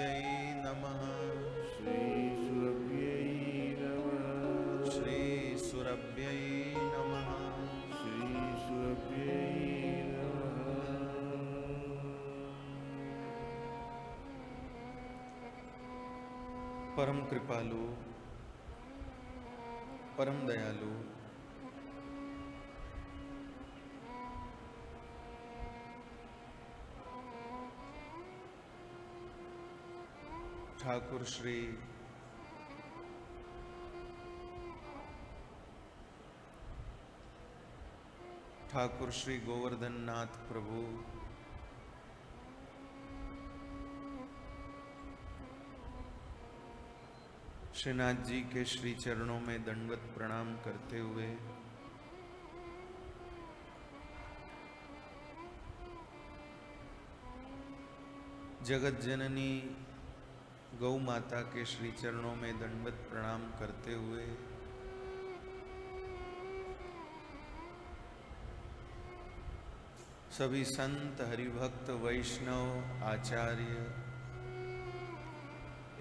नमः। श्रीसुरभ्यै नमः। श्रीसुरभ्यै नमः। श्रीसुरभ्यै नमः। परम कृपालु, परम दयालु, ठाकुर श्री गोवर्धन नाथ प्रभु, श्रीनाथ जी के श्री चरणों में दंडवत प्रणाम करते हुए जगत जननी गौ माता के श्री चरणों में दंडवत प्रणाम करते हुए सभी संत, हरिभक्त, वैष्णव, आचार्य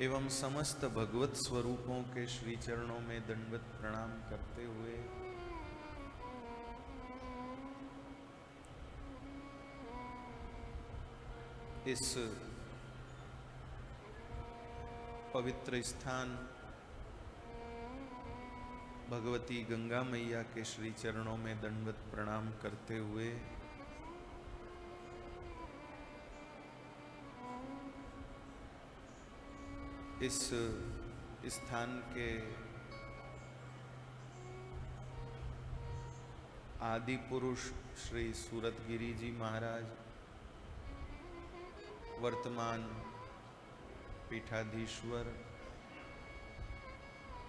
एवं समस्त भगवत स्वरूपों के श्री चरणों में दंडवत प्रणाम करते हुए इस पवित्र स्थान भगवती गंगा मैया के श्री चरणों में दंडवत प्रणाम करते हुए इस स्थान के आदि पुरुष श्री सूरतगिरी जी महाराज, वर्तमान पीठाधीश्वर,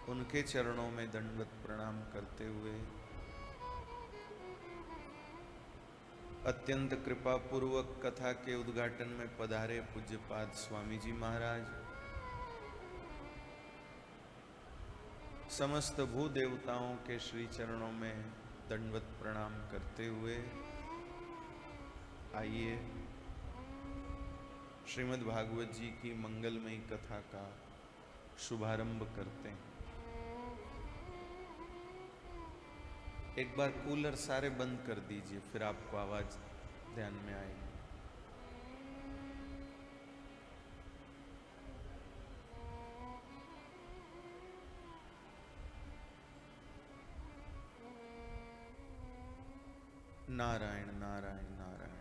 उनके चरणों में दंडवत प्रणाम करते हुए अत्यंत कृपा पूर्वक कथा के उद्घाटन में पधारे पूज्यपाद स्वामी जी महाराज, समस्त भू देवताओं के श्री चरणों में दंडवत प्रणाम करते हुए आइए श्रीमद् भागवत जी की मंगलमयी कथा का शुभारंभ करते हैं। एक बार कूलर सारे बंद कर दीजिए, फिर आपको आवाज ध्यान में आएगी। नारायण नारायण नारायण नारायण।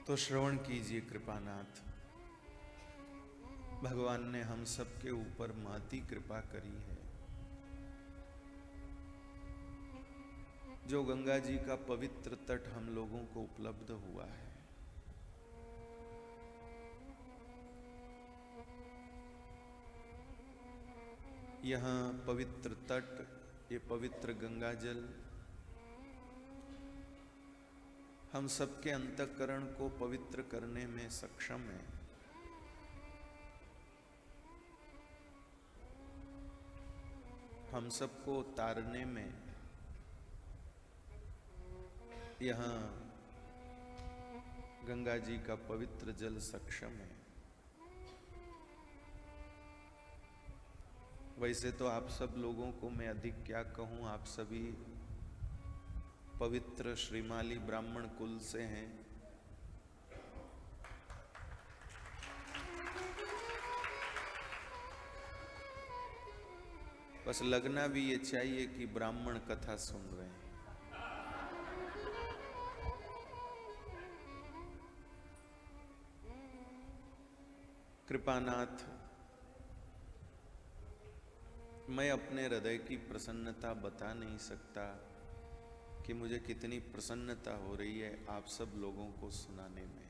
तो श्रवण कीजिए कृपानाथ, भगवान ने हम सब के ऊपर महती कृपा करी है। जो गंगा जी का पवित्र तट हम लोगों को उपलब्ध हुआ है, यहाँ पवित्र तट, ये पवित्र गंगा जल हम सबके अंतःकरण को पवित्र करने में सक्षम है। हम सबको तारने में यहाँ गंगा जी का पवित्र जल सक्षम है। वैसे तो आप सब लोगों को मैं अधिक क्या कहूँ, आप सभी पवित्र श्रीमाली ब्राह्मण कुल से हैं। बस लगना भी ये चाहिए कि ब्राह्मण कथा सुन रहे हैं। कृपानाथ, मैं अपने हृदय की प्रसन्नता बता नहीं सकता कि मुझे कितनी प्रसन्नता हो रही है आप सब लोगों को सुनाने में,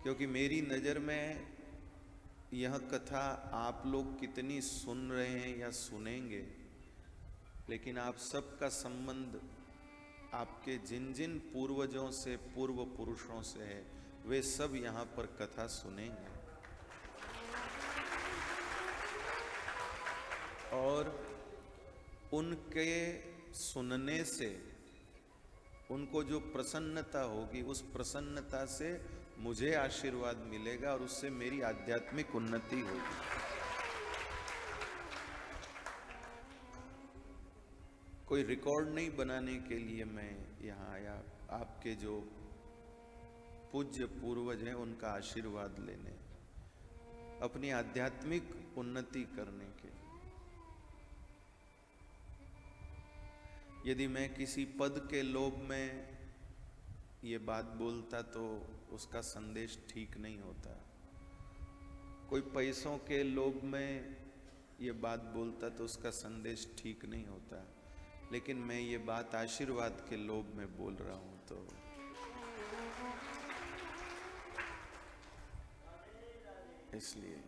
क्योंकि मेरी नज़र में यह कथा आप लोग कितनी सुन रहे हैं या सुनेंगे, लेकिन आप सबका संबंध आपके जिन जिन पूर्वजों से, पूर्व पुरुषों से है, वे सब यहाँ पर कथा सुनेंगे। और उनके सुनने से उनको जो प्रसन्नता होगी, उस प्रसन्नता से मुझे आशीर्वाद मिलेगा और उससे मेरी आध्यात्मिक उन्नति होगी। कोई रिकॉर्ड नहीं बनाने के लिए मैं यहाँ आया, आपके जो पूज्य पूर्वज हैं उनका आशीर्वाद लेने, अपनी आध्यात्मिक उन्नति करने के लिए। यदि मैं किसी पद के लोभ में ये बात बोलता तो उसका संदेश ठीक नहीं होता। कोई पैसों के लोभ में ये बात बोलता तो उसका संदेश ठीक नहीं होता। लेकिन मैं ये बात आशीर्वाद के लोभ में बोल रहा हूं, तो इसलिए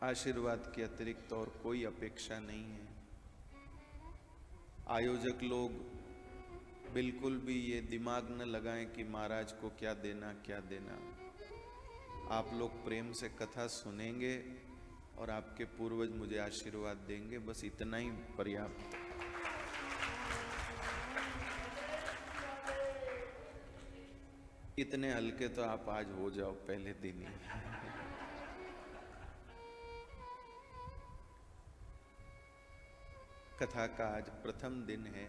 आशीर्वाद के अतिरिक्त और कोई अपेक्षा नहीं है। आयोजक लोग बिल्कुल भी ये दिमाग न लगाएं कि महाराज को क्या देना क्या देना। आप लोग प्रेम से कथा सुनेंगे और आपके पूर्वज मुझे आशीर्वाद देंगे, बस इतना ही पर्याप्त। इतने हल्के तो आप आज हो जाओ पहले दिन ही। कथा का आज प्रथम दिन है।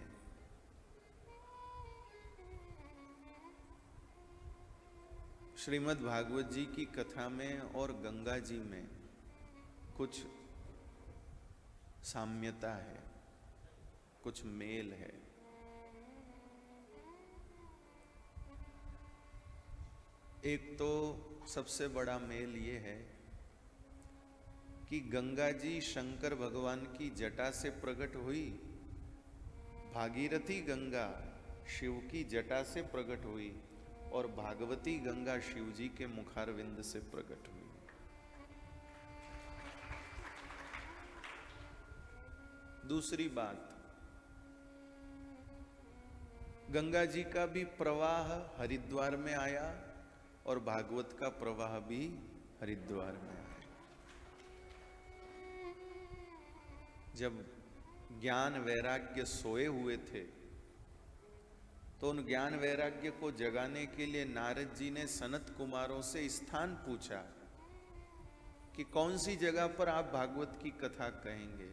श्रीमद् भागवत जी की कथा में और गंगा जी में कुछ साम्यता है, कुछ मेल है। एक तो सबसे बड़ा मेल ये है कि गंगा जी शंकर भगवान की जटा से प्रकट हुई, भागीरथी गंगा शिव की जटा से प्रकट हुई और भागवती गंगा शिव जी के मुखारविंद से प्रकट हुई। दूसरी बात, गंगा जी का भी प्रवाह हरिद्वार में आया और भागवत का प्रवाह भी हरिद्वार में आया। जब ज्ञान वैराग्य सोए हुए थे तो उन ज्ञान वैराग्य को जगाने के लिए नारद जी ने सनत कुमारों से स्थान पूछा कि कौन सी जगह पर आप भागवत की कथा कहेंगे।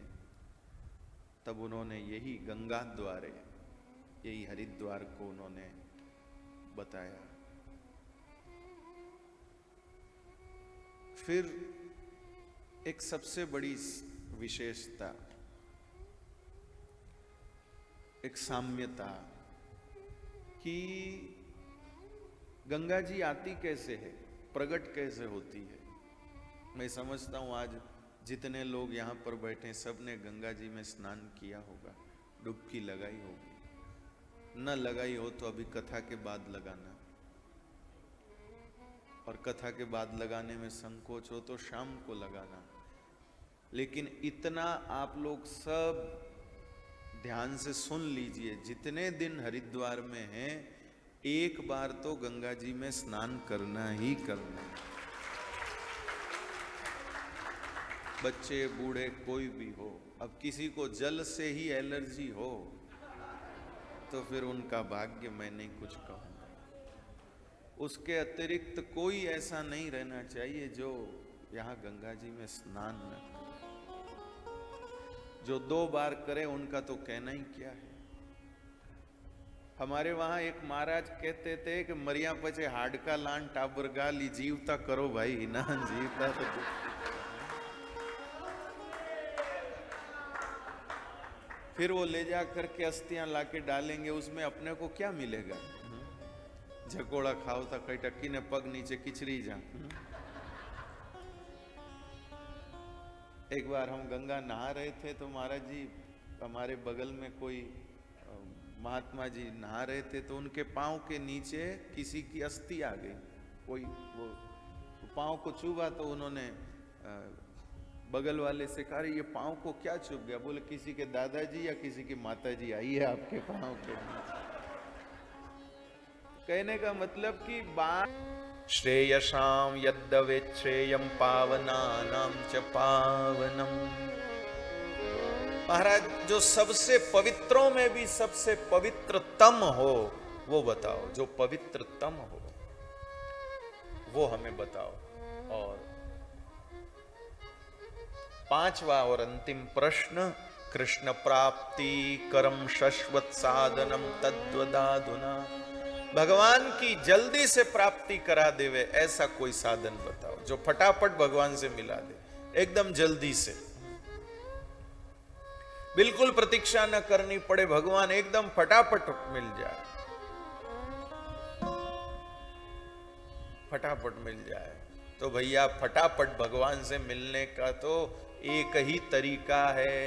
तब उन्होंने यही गंगा द्वारे, यही हरिद्वार को उन्होंने बताया। फिर एक सबसे बड़ी विशेषता, एक साम्यता कि गंगा जी आती कैसे है, प्रकट कैसे होती है। मैं समझता हूं आज जितने लोग यहाँ पर बैठे सब ने गंगा जी में स्नान किया होगा, डुबकी लगाई होगी। न लगाई हो तो अभी कथा के बाद लगाना, और कथा के बाद लगाने में संकोच हो तो शाम को लगाना। लेकिन इतना आप लोग सब ध्यान से सुन लीजिए, जितने दिन हरिद्वार में हैं एक बार तो गंगा जी में स्नान करना ही करना। बच्चे बूढ़े कोई भी हो, अब किसी को जल से ही एलर्जी हो तो फिर उनका भाग्य, मैं नहीं कुछ कहूँगा। उसके अतिरिक्त कोई ऐसा नहीं रहना चाहिए जो यहाँ गंगा जी में स्नान न करे। जो 2 बार करे उनका तो कहना ही क्या है। हमारे वहां एक महाराज कहते थे कि मरिया पचे हाडका लान टाबर गाली, जीवता करो भाई ना, जीवता तो फिर वो ले जा करके अस्थियां लाके डालेंगे, उसमें अपने को क्या मिलेगा। झकोड़ा खाओ था कई टक्की ने पग नीचे किचरी जा। एक बार हम गंगा नहा रहे थे तो महाराज जी हमारे बगल में कोई महात्मा जी नहा रहे थे, तो उनके पांव के नीचे किसी की अस्थि आ गई। कोई वो पांव को चुभा तो उन्होंने बगल वाले से कहा ये पांव को क्या चुभ गया। बोले किसी के दादाजी या किसी की माताजी आई है आपके पांव के नीचे। कहने का मतलब कि श्रेयसाम यद्दवेत् श्रेयं पावनानां च पावनम्। महाराज जो सबसे पवित्रों में भी सबसे पवित्रतम हो वो बताओ, जो पवित्रतम हो वो हमें बताओ। और पांचवा और अंतिम प्रश्न, कृष्ण प्राप्ति करम शश्वत साधनम तद्वदाधुना, भगवान की जल्दी से प्राप्ति करा देवे ऐसा कोई साधन बताओ जो फटाफट भगवान से मिला दे, एकदम जल्दी से, बिल्कुल प्रतीक्षा न करनी पड़े, भगवान एकदम फटाफट मिल जाए, फटाफट मिल जाए। तो भैया फटाफट भगवान से मिलने का तो एक ही तरीका है,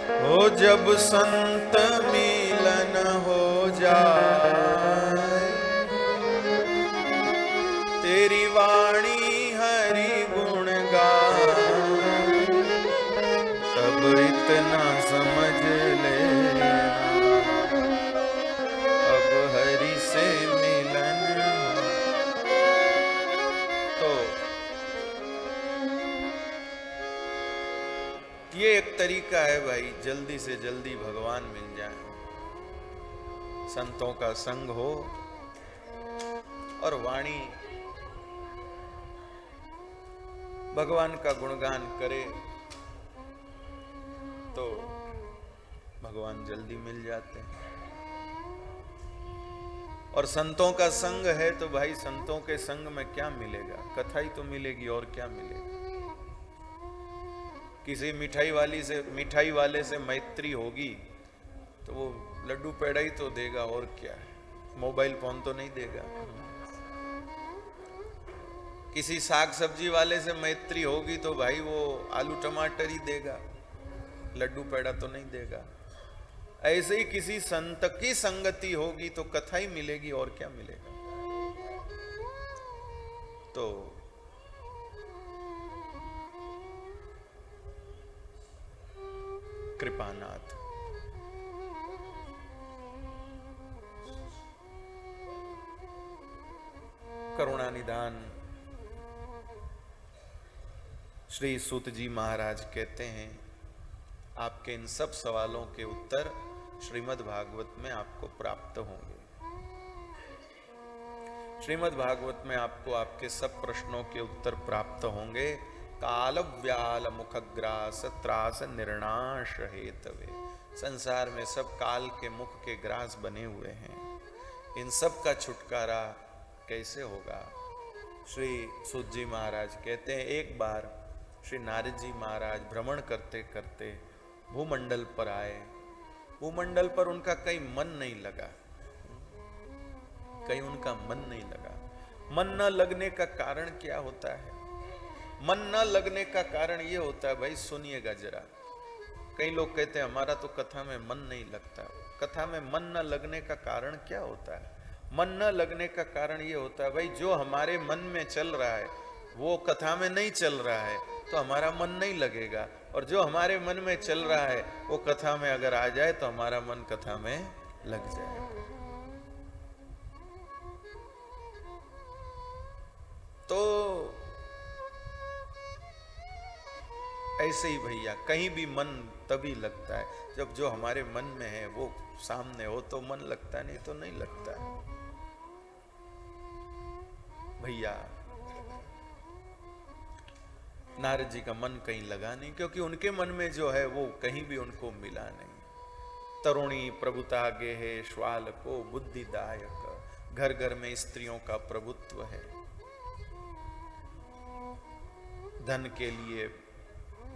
हो जब संत मिलन हो जाए, तेरी वाणी हरि गुण गाए, तब इतना समझ लेना, अब हरि से मिलन हो। तो ये एक तरीका है भाई, जल्दी से जल्दी भगवान मिल जाए, संतों का संग हो और वाणी भगवान का गुणगान करे तो भगवान जल्दी मिल जाते हैं। और संतों का संग है तो भाई संतों के संग में क्या मिलेगा? कथा ही तो मिलेगी, और क्या मिलेगा? किसी मिठाई वाले से मैत्री होगी तो वो लड्डू पेड़ा ही तो देगा, और क्या है, मोबाइल फोन तो नहीं देगा। किसी साग सब्जी वाले से मैत्री होगी तो भाई वो आलू टमाटर ही देगा, लड्डू पेड़ा तो नहीं देगा। ऐसे ही किसी संत की संगति होगी तो कथा ही मिलेगी, और क्या मिलेगा। तो कृपानाथ करुणा निधान श्री सूत जी महाराज कहते हैं, आपके इन सब सवालों के उत्तर श्रीमद् भागवत में आपको प्राप्त होंगे। श्रीमद् भागवत में आपको आपके सब प्रश्नों के उत्तर प्राप्त होंगे। काल व्याल मुखग्रास त्रास निर्णाश हेतवे। संसार में सब काल के मुख के ग्रास बने हुए हैं, इन सब का छुटकारा कैसे होगा? श्री सूत जी महाराज कहते हैं, एक बार श्री नारद जी महाराज भ्रमण करते करते भूमंडल पर आए। भूमंडल पर उनका कहीं मन नहीं लगा, कहीं उनका मन नहीं लगा। मन न लगने का कारण क्या होता है? मन न लगने का कारण ये होता है, भाई सुनिएगा जरा। कई लोग कहते हैं हमारा तो कथा में मन नहीं लगता। कथा में मन न लगने का कारण क्या होता है? मन न लगने का कारण ये होता है, भाई जो हमारे मन में चल रहा है वो कथा में नहीं चल रहा है तो हमारा मन नहीं लगेगा, और जो हमारे मन में चल रहा है वो कथा में अगर आ जाए तो हमारा मन कथा में लग जाए। तो ऐसे ही भैया कहीं भी मन तभी लगता है जब जो हमारे मन में है वो सामने हो तो मन लगता है, नहीं तो नहीं लगता है। भैया नारद जी का मन कहीं लगा नहीं, क्योंकि उनके मन में जो है वो कहीं भी उनको मिला नहीं। तरुणी प्रभुता गे है श्वाल को बुद्धिदायक। घर घर में स्त्रियों का प्रभुत्व है। धन के लिए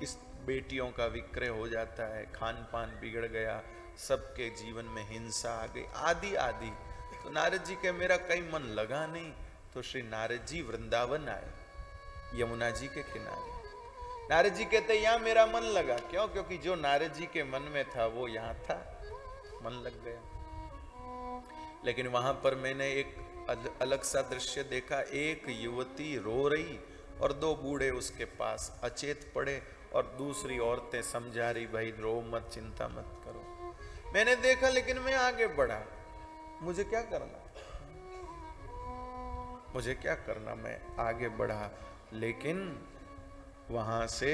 इस बेटियों का विक्रय हो जाता है, खान पान बिगड़ गया, सबके जीवन में हिंसा आ गई, आदि आदि। तो नारद जी के मेरा कहीं मन लगा नहीं, तो श्री नारद जी वृंदावन आए, यमुना जी के किनारे। नारद जी कहते यहाँ मेरा मन लगा। क्यों? क्योंकि जो नारद जी के मन में था वो यहाँ था, मन लग गया। लेकिन वहां पर मैंने एक अलग सा दृश्य देखा। एक युवती रो रही और दो बूढ़े उसके पास अचेत पड़े, और दूसरी औरतें समझा रही, भाई रो मत, चिंता मत करो। मैंने देखा, लेकिन मैं आगे बढ़ा। मुझे क्या करना, मुझे क्या करना, मैं आगे बढ़ा। लेकिन वहां से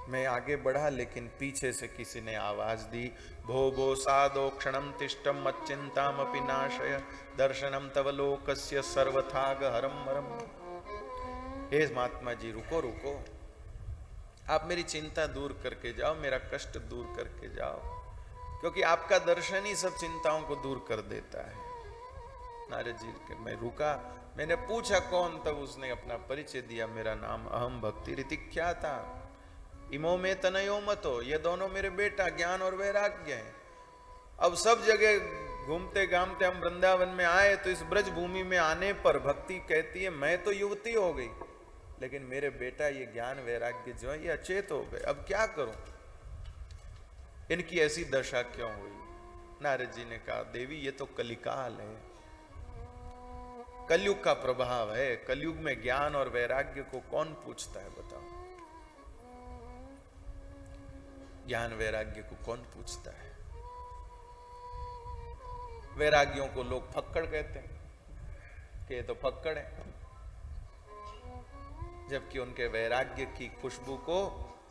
मैं आगे बढ़ा, लेकिन पीछे से किसी ने आवाज दी, भो भो साधो क्षणम तिष्ठम मच्चिंताम अपि नाशय दर्शनम तव लोकस्य सर्वथाग हरम मरम। हे महात्मा जी, रुको रुको, आप मेरी चिंता दूर करके जाओ, मेरा कष्ट दूर करके जाओ, क्योंकि आपका दर्शन ही सब चिंताओं को दूर कर देता है। नारद जी के मैं रुका, मैंने पूछा कौन, तब उसने अपना परिचय दिया, मेरा नाम अहम भक्ति ऋतिख्याता इमो में तनयो मतो। ये दोनों मेरे बेटा ज्ञान और वैराग्य हैं। अब सब जगह घूमते घामते हम वृंदावन में आए, तो इस ब्रज भूमि में आने पर भक्ति कहती है मैं तो युवती हो गई, लेकिन मेरे बेटा ये ज्ञान वैराग्य जो है ये अचेत हो गए। अब क्या करूं? इनकी ऐसी दशा क्यों हुई? नारद जी ने कहा, देवी ये तो कलिकाल है, कलयुग का प्रभाव है। कलयुग में ज्ञान और वैराग्य को कौन पूछता है बताओ? ज्ञान वैराग्य को कौन पूछता है? वैराग्यों को लोग फक्कड़ कहते हैं कि ये तो फक्कड़ है, जबकि उनके वैराग्य की खुशबू को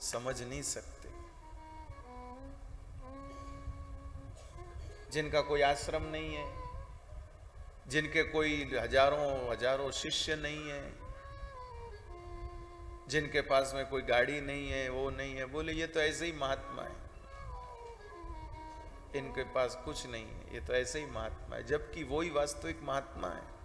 समझ नहीं सकते। जिनका कोई आश्रम नहीं है, जिनके कोई हजारों शिष्य नहीं है, जिनके पास में कोई गाड़ी नहीं है, वो नहीं है, बोले ये तो ऐसे ही महात्मा है, इनके पास कुछ नहीं है, ये तो ऐसे ही महात्मा है, जबकि वो ही वास्तविक महात्मा है।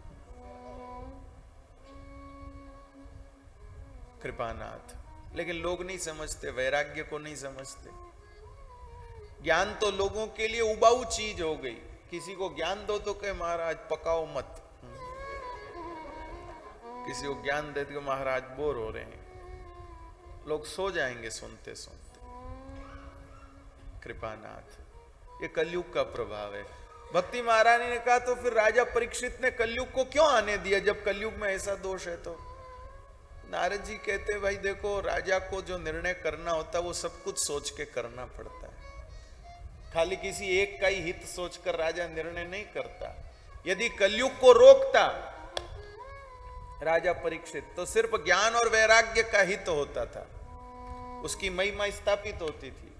कृपानाथ। लेकिन लोग नहीं समझते, वैराग्य को नहीं समझते। ज्ञान तो लोगों के लिए उबाऊ चीज हो गई। किसी को ज्ञान दो तो कहे महाराज पकाओ मत, किसी को ज्ञान दे तो महाराज बोर हो रहे हैं, लोग सो जाएंगे सुनते सुनते। कृपानाथ, ये कलयुग का प्रभाव है। भक्ति महारानी ने कहा तो फिर राजा परीक्षित ने कलयुग को क्यों आने दिया जब कलयुग में ऐसा दोष है? तो नारद जी कहते भाई देखो, राजा को जो निर्णय करना होता है वो सब कुछ सोच के करना पड़ता है। खाली किसी एक का ही हित सोचकर राजा निर्णय नहीं करता। यदि कलयुग को रोकता राजा परीक्षित तो सिर्फ ज्ञान और वैराग्य का हित होता था, उसकी महिमा स्थापित होती थी।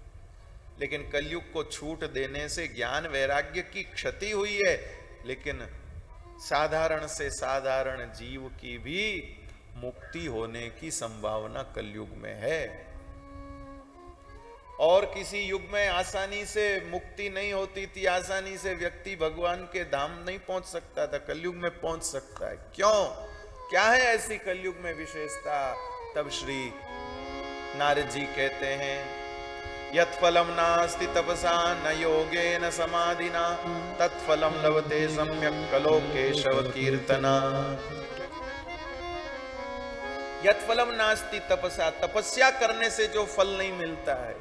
लेकिन कलयुग को छूट देने से ज्ञान वैराग्य की क्षति हुई है, लेकिन साधारण से साधारण जीव की भी मुक्ति होने की संभावना कलयुग में है। और किसी युग में आसानी से मुक्ति नहीं होती थी, आसानी से व्यक्ति भगवान के धाम नहीं पहुंच सकता था, कलयुग में पहुंच सकता है। क्यों? क्या है ऐसी कलयुग में विशेषता? तब श्री नारद जी कहते हैं, यत्फलम नास्ति तपसा न योगेन समाधिना तत्फलम लभते सम्यक् कलो केशव कीर्तना। यत्फलम नास्ति तपसा, तपस्या करने से जो फल नहीं मिलता है,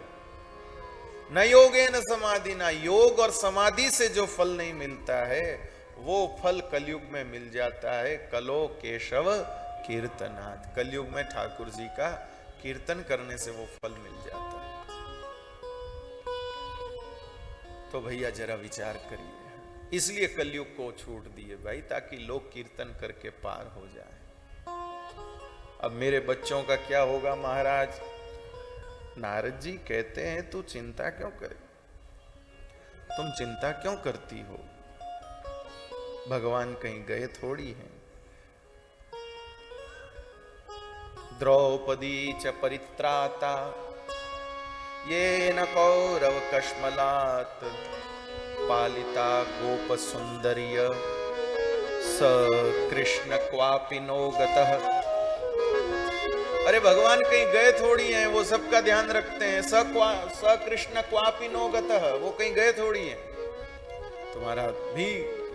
न योगेन समाधिना, योग और समाधि से जो फल नहीं मिलता है वो फल कलयुग में मिल जाता है। कलो केशव कीर्तनात्, कलयुग में ठाकुर जी का कीर्तन करने से वो फल मिल जाता है। तो भैया जरा विचार करिए, इसलिए कलयुग को छूट दिए भाई, ताकि लोग कीर्तन करके पार हो जाए। अब मेरे बच्चों का क्या होगा महाराज? नारद जी कहते हैं तू चिंता क्यों करे, तुम चिंता क्यों करती हो? भगवान कहीं गए थोड़ी हैं। द्रौपदी च परित्राता येन कौरव कश्मलात् पालिता गोप सुंदर्य स कृष्ण क्वापि नो गतः। अरे भगवान कहीं गए थोड़ी हैं, वो सबका ध्यान रखते हैं। स कृष्ण क्वापि नो गतः, वो कहीं गए थोड़ी हैं। तुम्हारा भी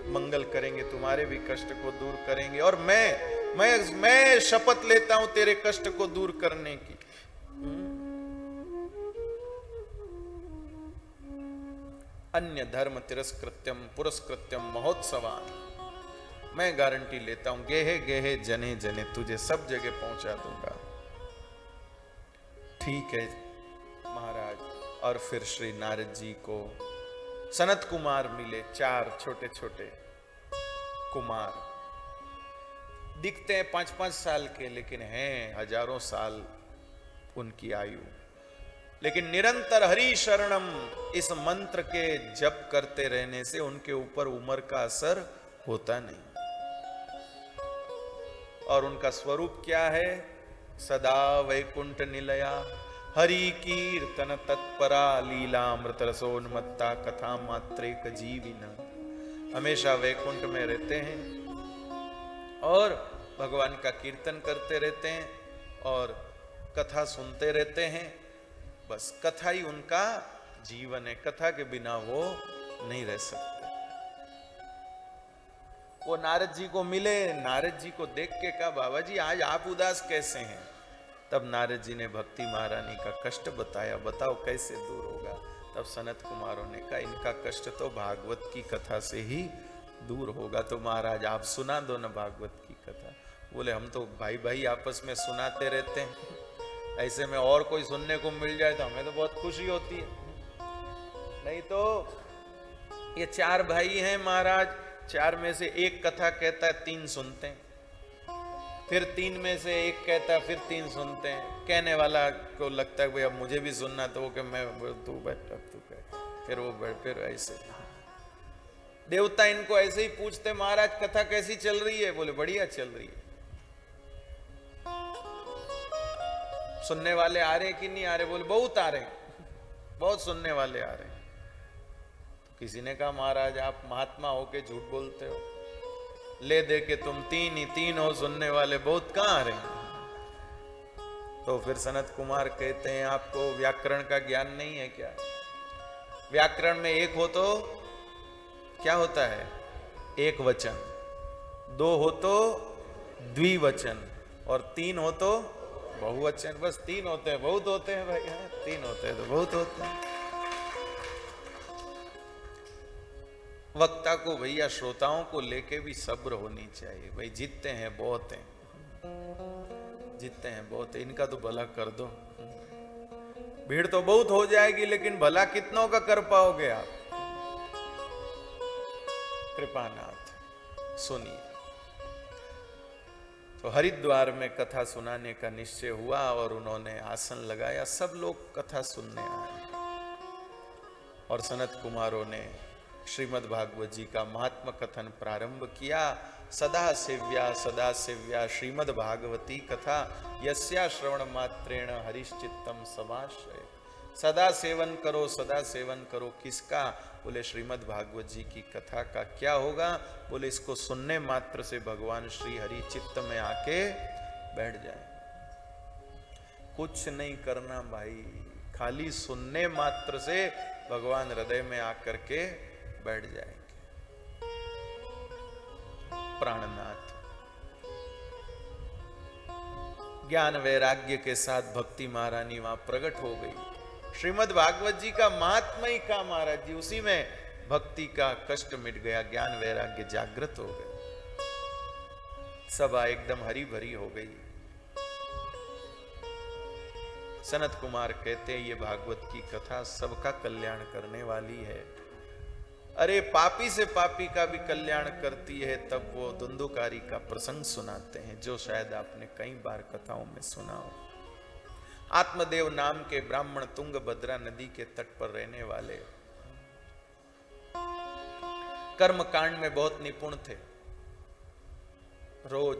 मंगल करेंगे, तुम्हारे भी कष्ट को दूर करेंगे, और मैं शपथ लेता हूं तेरे कष्ट को दूर करने की। अन्य धर्म तिरस्कृत्यम पुरस्कृत्यम महोत्सवान, मैं गारंटी लेता हूं गेहे गेहे जने जने, तुझे सब जगह पहुंचा दूंगा। ठीक है महाराज। और फिर श्री नारद जी को सनत कुमार मिले, 4 छोटे छोटे कुमार, दिखते हैं 5-5 साल के, लेकिन हैं हजारों साल उनकी आयु। लेकिन निरंतर हरि शरणम इस मंत्र के जप करते रहने से उनके ऊपर उम्र का असर होता नहीं। और उनका स्वरूप क्या है? सदा वैकुंठ निलया हरि कीर्तन तत्परा लीलामृत रसोन्मत्ता कथा मात्रेक जीविना। हमेशा वैकुंठ में रहते हैं और भगवान का कीर्तन करते रहते हैं और कथा सुनते रहते हैं। बस कथा ही उनका जीवन है, कथा के बिना वो नहीं रह सकते। वो नारद जी को मिले, नारद जी को देख के कहा बाबा जी आज आप उदास कैसे हैं? तब नारद जी ने भक्ति महारानी का कष्ट बताया, बताओ कैसे दूर होगा? तब सनत कुमारों ने कहा इनका कष्ट तो भागवत की कथा से ही दूर होगा, तो महाराज आप सुना दो न भागवत की कथा। बोले हम तो भाई भाई आपस में सुनाते रहते हैं, ऐसे में और कोई सुनने को मिल जाए तो हमें तो बहुत खुशी होती है। नहीं तो ये 4 भाई हैं महाराज, 4 में से एक कथा कहता है 3 सुनते हैं, फिर 3 में से एक कहता है फिर 3 सुनते हैं। कहने वाला को लगता है भाई अब मुझे भी सुनना, तो वो कि मैं तू बैठ अब तू कह, फिर वो बैठ, फिर ऐसे। देवता इनको ऐसे ही पूछते महाराज कथा कैसी चल रही है? बोले बढ़िया चल रही है। सुनने वाले आ रहे कि नहीं आ रहे? बोले बहुत आ रहे हैं, बहुत सुनने वाले आ रहे हैं। तो किसी ने कहा महाराज आप महात्मा हो के झूठ बोलते हो, ले दे के तुम 3 ही 3 हो सुनने वाले, बहुत कहां आ रहे हैं? तो फिर सनत कुमार कहते हैं आपको व्याकरण का ज्ञान नहीं है क्या? व्याकरण में 1 हो तो क्या होता है? एक वचन, 2 हो तो द्विवचन, और 3 हो तो बहुवचन। बस 3 होते हैं, बहुत होते हैं भाई, 3 होते हैं तो बहुत होते हैं। वक्ता को भैया श्रोताओं को लेके भी सब्र होनी चाहिए भाई, जीतते हैं बहुत हैं, जीतते हैं बहुत है, इनका तो भला कर दो। भीड़ तो बहुत हो जाएगी लेकिन भला कितनों का कर पाओगे आप? कृपानाथ सुनिए। तो हरिद्वार में कथा सुनाने का निश्चय हुआ और उन्होंने आसन लगाया, सब लोग कथा सुनने आए और सनत कुमारों ने श्रीमद् भागवत जी का महात्म कथन प्रारंभ किया। सदा सेव्या श्रीमद् भागवती कथा यस्या श्रवण मात्रेण हरिश्चित्तम समाश्रय। सदा सेवन करो किसका? बोले श्रीमद् भागवत जी की कथा का। क्या होगा? बोले इसको सुनने मात्र से भगवान श्री हरि चित्त में आके बैठ जाए। कुछ नहीं करना भाई, खाली सुनने मात्र से भगवान हृदय में आकर के बैठ जाएंगे। प्राणनाथ ज्ञान वैराग्य के साथ भक्ति महारानी वहां प्रकट हो गई। श्रीमद् भागवत जी का महात्मा ही का महाराज जी, उसी में भक्ति का कष्ट मिट गया, ज्ञान वैराग्य जागृत हो गए, सभा एकदम हरी भरी हो गई। सनत कुमार कहते हैं ये भागवत की कथा सबका कल्याण करने वाली है। अरे पापी से पापी का भी कल्याण करती है। तब वो धुंधुकारी का प्रसंग सुनाते हैं जो शायद आपने कई बार कथाओं में सुना हो। आत्मदेव नाम के ब्राह्मण तुंगभद्रा नदी के तट पर रहने वाले कर्म कांड में बहुत निपुण थे। रोज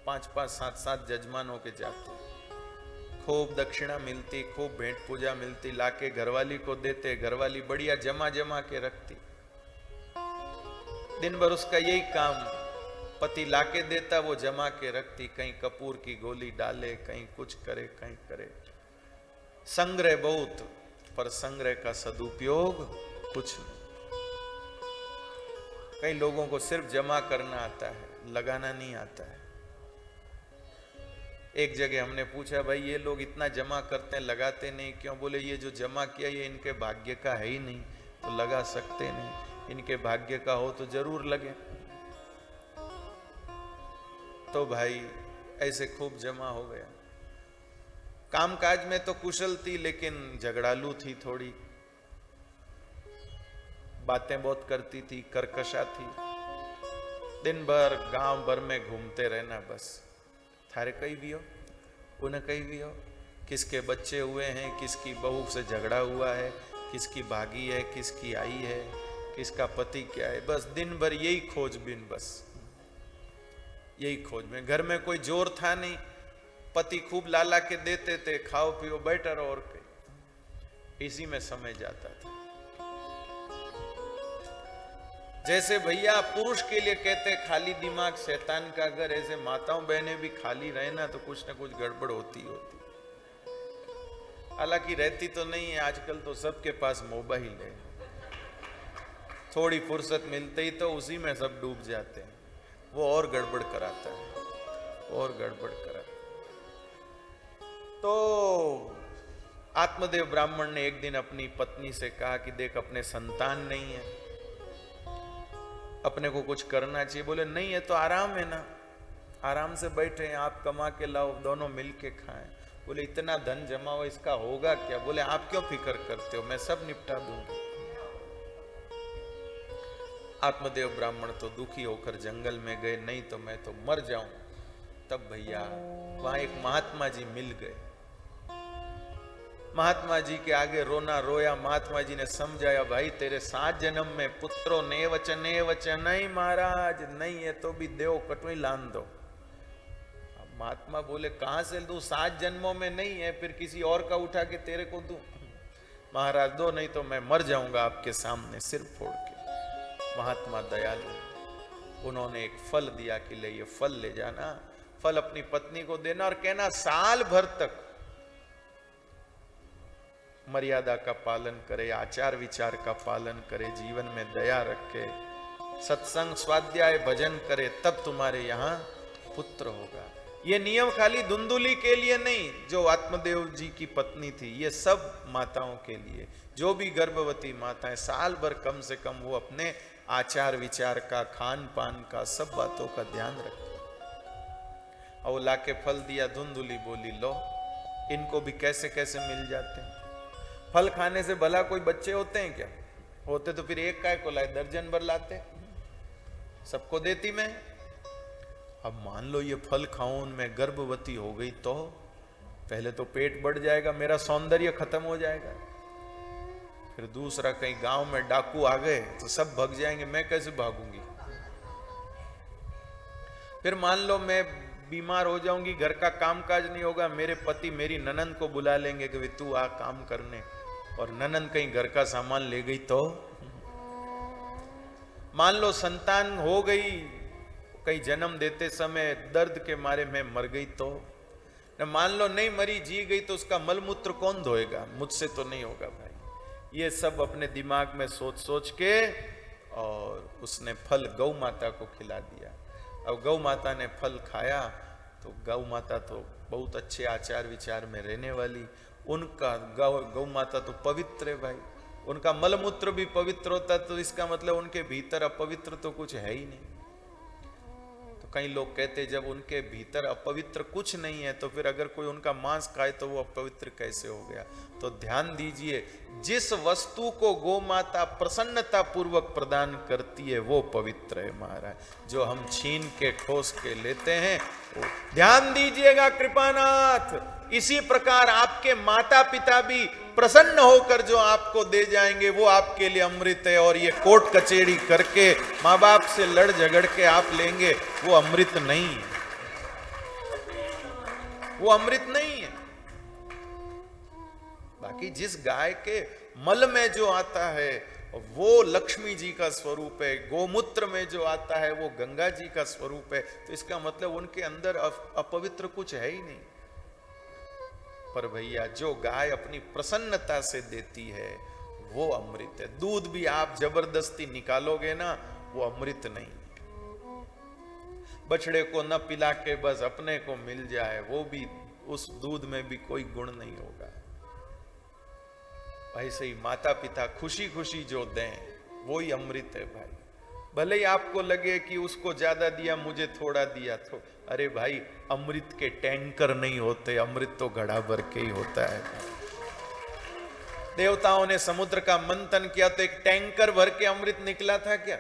5-5, 7-7 जजमान होके जाते, खूब दक्षिणा मिलती, खूब भेंट पूजा मिलती, लाके घरवाली को देते, घरवाली बढ़िया जमा जमा के रखती। दिन भर उसका यही काम, पति लाके देता वो जमा के रखती, कहीं कपूर की गोली डाले, कहीं कुछ करे, कहीं करे। संग्रह बहुत, पर संग्रह का सदुपयोग कुछ नहीं। कई लोगों को सिर्फ जमा करना आता है, लगाना नहीं आता है। एक जगह हमने पूछा भाई ये लोग इतना जमा करते हैं लगाते नहीं क्यों? बोले ये जो जमा किया ये इनके भाग्य का है ही नहीं तो लगा सकते नहीं, इनके भाग्य का हो तो जरूर लगे। तो भाई ऐसे खूब जमा हो गया। कामकाज में तो कुशल थी लेकिन झगड़ालू थी, थोड़ी बातें बहुत करती थी, कर्कशा थी। दिन भर गांव भर में घूमते रहना बस। थारे कहीं भी हो, उन्हें कहीं भी हो, किसके बच्चे हुए हैं, किसकी बहू से झगड़ा हुआ है, किसकी भागी है, किसकी आई है, किसका पति क्या है, बस दिन भर यही खोजबीन, बस यही खोज में। घर में कोई जोर था नहीं, पति खूब लाला के देते थे, खाओ पियो बैठा रहो, और कहीं इसी में समय जाता था। जैसे भैया पुरुष के लिए कहते खाली दिमाग शैतान का घर, ऐसे माताओं बहनें भी खाली रहे ना तो कुछ ना कुछ गड़बड़ होती होती। हालांकि रहती तो नहीं है, आजकल तो सबके पास मोबाइल है, थोड़ी फुर्सत मिलते ही तो उसी में सब डूब जाते हैं। वो और गड़बड़ कराता है, और गड़बड़ कराता है। तो आत्मदेव ब्राह्मण ने एक दिन अपनी पत्नी से कहा कि देख, अपने संतान नहीं है, अपने को कुछ करना चाहिए। बोले नहीं है तो आराम है ना, आराम से बैठे हैं, आप कमा के लाओ, दोनों मिल के खाएं। बोले इतना धन जमा हो, इसका होगा क्या? बोले आप क्यों फिक्र करते हो, मैं सब निपटा दूंगी। आत्मदेव ब्राह्मण तो दुखी होकर जंगल में गए, नहीं तो मैं तो मर जाऊं। तब भैया वहां एक महात्मा जी मिल गए। महात्मा जी के आगे रोना रोया। महात्मा जी ने समझाया, भाई तेरे 7 जन्म में पुत्रो ने वचन नहीं महाराज, नहीं है तो भी देव कटोई लान दो। महात्मा बोले कहां से दूं, 7 जन्मों में नहीं है, फिर किसी और का उठा के तेरे को दूं? महाराज दो, नहीं तो मैं मर जाऊंगा आपके सामने सिर फोड़ के। महात्मा दयालु, उन्होंने एक फल दिया कि ले ये फल ले जाना, फल अपनी पत्नी को देना और कहना साल भर तक मर्यादा का पालन करे, आचार विचार का पालन करे, जीवन में दया रखे, सत्संग स्वाध्याय भजन करे, तब तुम्हारे यहां पुत्र होगा। ये नियम खाली धुंधुली के लिए नहीं, जो आत्मदेव जी की पत्नी थी, ये सब माताओं के लिए, जो भी गर्भवती माताएं, साल भर कम से कम वो अपने आचार विचार का, खान पान का, सब बातों का ध्यान रखें। और लाके फल दिया, धुंधुली बोली लो, इनको भी कैसे कैसे मिल जाते हैं। फल खाने से भला कोई बच्चे होते हैं क्या? होते तो फिर एक काय को लाए, दर्जन भर लाते, सबको देती मैं। अब मान लो ये फल खाऊं, मैं गर्भवती हो गई तो पहले तो पेट बढ़ जाएगा, मेरा सौंदर्य खत्म हो जाएगा। फिर दूसरा, कहीं गांव में डाकू आ गए तो सब भाग जाएंगे, मैं कैसे भागूंगी? फिर मान लो मैं बीमार हो जाऊंगी, घर का कामकाज नहीं होगा, मेरे पति मेरी ननंद को बुला लेंगे कि तू आ काम करने, और ननंद कहीं घर का सामान ले गई तो? मान लो संतान हो गई, कहीं जन्म देते समय दर्द के मारे मैं मर गई तो? न मान लो नहीं मरी, जी गई तो उसका मलमूत्र कौन धोएगा? मुझसे तो नहीं होगा भाई। ये सब अपने दिमाग में सोच सोच के, और उसने फल गौ माता को खिला दिया। अब गौ माता ने फल खाया तो गौ माता तो बहुत अच्छे आचार विचार में रहने वाली, उनका गौ माता तो पवित्र है भाई, उनका मलमूत्र भी पवित्र होता, तो इसका मतलब उनके भीतर अपवित्र तो कुछ है ही नहीं। तो कई लोग कहते जब उनके भीतर अपवित्र कुछ नहीं है तो फिर अगर कोई उनका मांस खाए तो वो अपवित्र कैसे हो गया? तो ध्यान दीजिए, जिस वस्तु को गौ माता प्रसन्नता पूर्वक प्रदान करती है वो पवित्र है महाराज। जो हम छीन के ठोस के लेते हैं वो, ध्यान दीजिएगा कृपानाथ, इसी प्रकार आपके माता पिता भी प्रसन्न होकर जो आपको दे जाएंगे वो आपके लिए अमृत है। और ये कोर्ट कचेरी करके माँ बाप से लड़ झगड़ के आप लेंगे, वो अमृत नहीं है, वो अमृत नहीं है। बाकी जिस गाय के मल में जो आता है वो लक्ष्मी जी का स्वरूप है, गोमूत्र में जो आता है वो गंगा जी का स्वरूप है, तो इसका मतलब उनके अंदर अपवित्र कुछ है ही नहीं। पर भैया जो गाय अपनी प्रसन्नता से देती है वो अमृत है। दूध भी आप जबरदस्ती निकालोगे ना, वो अमृत नहीं। बछड़े को न पिला के बस अपने को मिल जाए, वो भी, उस दूध में भी कोई गुण नहीं होगा। ऐसे ही माता पिता खुशी खुशी जो दें वो ही अमृत है भाई। भले ही आपको लगे कि उसको ज्यादा दिया मुझे थोड़ा दिया, तो अरे भाई अमृत के टैंकर नहीं होते, अमृत तो घड़ा भर के ही होता है। देवताओं ने समुद्र का मंथन किया तो एक टैंकर भर के अमृत निकला था क्या?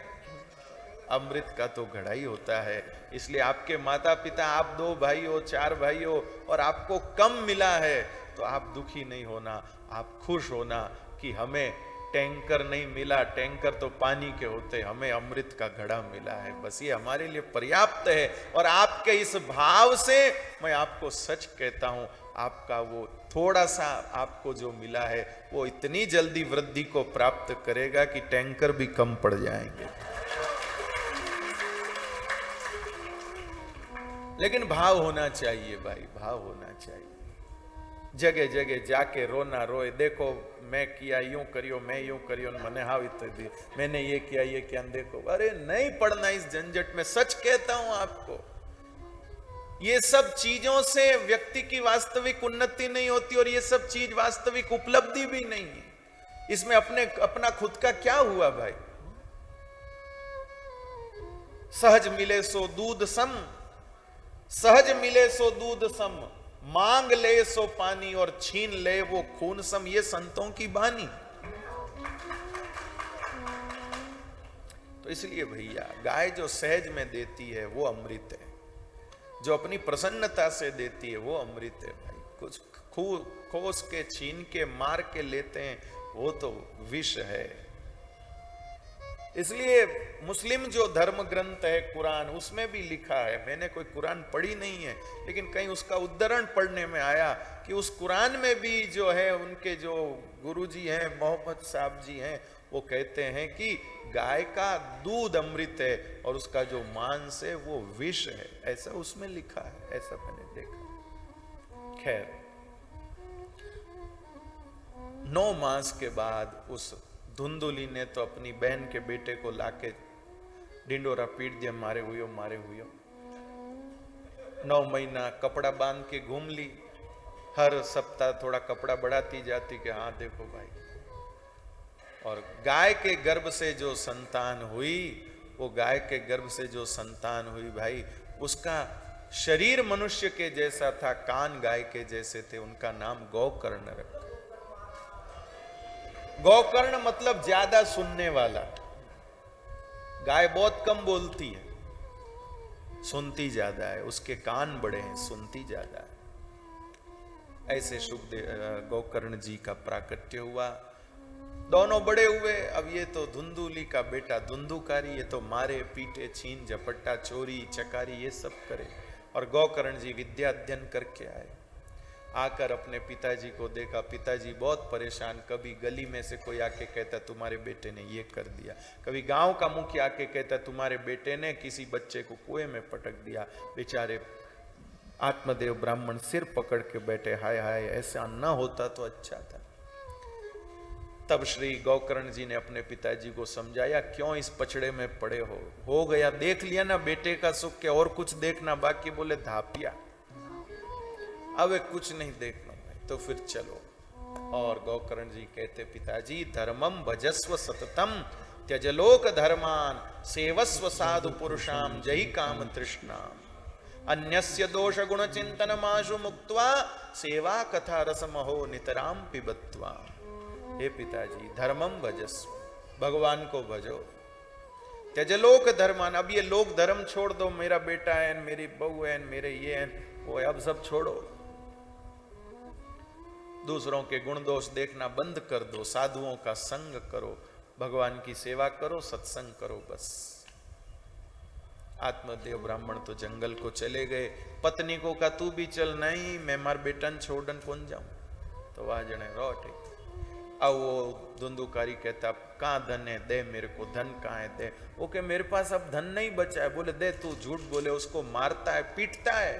अमृत का तो घड़ा ही होता है। इसलिए आपके माता पिता, आप 2 भाई हो, 4 भाई हो, और आपको कम मिला है तो आप दुखी नहीं होना, आप खुश होना कि हमें टैंकर नहीं मिला, टैंकर तो पानी के होते, हमें अमृत का घड़ा मिला है, बस ये हमारे लिए पर्याप्त है। और आपके इस भाव से मैं आपको सच कहता हूं, आपका वो थोड़ा सा आपको जो मिला है वो इतनी जल्दी वृद्धि को प्राप्त करेगा कि टैंकर भी कम पड़ जाएंगे। लेकिन भाव होना चाहिए भाई, भाव होना चाहिए। जगह जगह जाके रोना रोए, देखो मैं किया यूं करियो, मैं यूं करियो, मने हावित दी, मैंने ये किया, देखो। अरे नहीं पड़ना इस झंझट में, सच कहता हूं आपको। ये सब चीजों से व्यक्ति की वास्तविक उन्नति नहीं होती और ये सब चीज वास्तविक उपलब्धि भी नहीं है। इसमें अपना खुद का क्या हुआ भाई? सहज मिले सो दूध सम, सहज मिले सो दूध सम, मांग ले सो पानी और छीन ले वो खून सम। ये संतों की बानी। तो इसलिए भैया गाय जो सहज में देती है वो अमृत है, जो अपनी प्रसन्नता से देती है वो अमृत है भाई। कुछ खोस के छीन के मार के लेते हैं वो तो विष है। इसलिए मुस्लिम जो धर्म ग्रंथ है कुरान, उसमें भी लिखा है, मैंने कोई कुरान पढ़ी नहीं है लेकिन कहीं उसका उद्धरण पढ़ने में आया कि उस कुरान में भी जो है उनके जो गुरुजी हैं मोहम्मद साहब जी हैं वो कहते हैं कि गाय का दूध अमृत है और उसका जो मांस है वो विष है। ऐसा उसमें लिखा है, ऐसा मैंने देखा। खैर 9 मास के बाद उस धुंधुली ने तो अपनी बहन के बेटे को लाके डिंडोरा पीट दिया, मारे हुए 9 महीना कपड़ा बांध के घूम ली, हर सप्ताह थोड़ा कपड़ा बढ़ाती जाती कि हाँ देखो भाई। और गाय के गर्भ से जो संतान हुई, वो गाय के गर्भ से जो संतान हुई भाई, उसका शरीर मनुष्य के जैसा था, कान गाय के जैसे थे, उनका नाम गौकर्ण रखा। गौकर्ण मतलब ज्यादा सुनने वाला। गाय बहुत कम बोलती है, सुनती ज्यादा है, उसके कान बड़े हैं, सुनती ज्यादा है। ऐसे गौकर्ण जी का प्राकट्य हुआ, दोनों बड़े हुए। अब ये तो धुंधुली का बेटा धुंधुकारी, ये तो मारे पीटे छीन झपट्टा चोरी चकारी ये सब करे। और गौकर्ण जी विद्या अध्ययन करके आए, आकर अपने पिताजी को देखा, पिताजी बहुत परेशान। कभी गली में से कोई आके कहता तुम्हारे बेटे ने ये कर दिया, कभी गांव का मुखिया आके कहता तुम्हारे बेटे ने किसी बच्चे को कुएं में पटक दिया। बेचारे आत्मदेव ब्राह्मण सिर पकड़ के बैठे, हाय हाय ऐसा न होता तो अच्छा था। तब श्री गौकर्ण जी ने अपने पिताजी को समझाया, क्यों इस पचड़े में पड़े हो गया, देख लिया ना बेटे का सुख, क्या और कुछ देखना बाकी? बोले धापिया, अब कुछ नहीं देखना भाई, तो फिर चलो। और गौकर्ण जी कहते, पिताजी धर्मम भजस्व सततम त्यजलोक धर्मान सेवस्व साधु पुरुषाम जय काम तृष्णाम अन्यस्य दोष गुण चिंतन माशु मुक्त्वा सेवा कथा रसमहो नितराम पिबत्वा। हे पिताजी धर्मम भजस्व, भगवान को भजो, त्यजलोक धर्मान। अब ये लोक धर्म छोड़ दो, मेरा बेटा है, मेरी बहू है, मेरे ये है वो, अब सब छोड़ो। दूसरों के गुण दोष देखना बंद कर दो, साधुओं का संग करो, भगवान की सेवा करो, सत्संग करो, बस। आत्मदेव ब्राह्मण तो जंगल को चले गए। पत्नी को कहा तू भी चल, नहीं मैं मार बेटन छोड़न कौन जाऊं। तो वह जने रोटे। अब वो धुंधुकारी कहता कहाँ धन है, दे मेरे को, धन कहाँ है, दे। ओके मेरे पास अब धन नहीं बचा है। बोले दे, तू झूठ बोले, उसको मारता है पीटता है।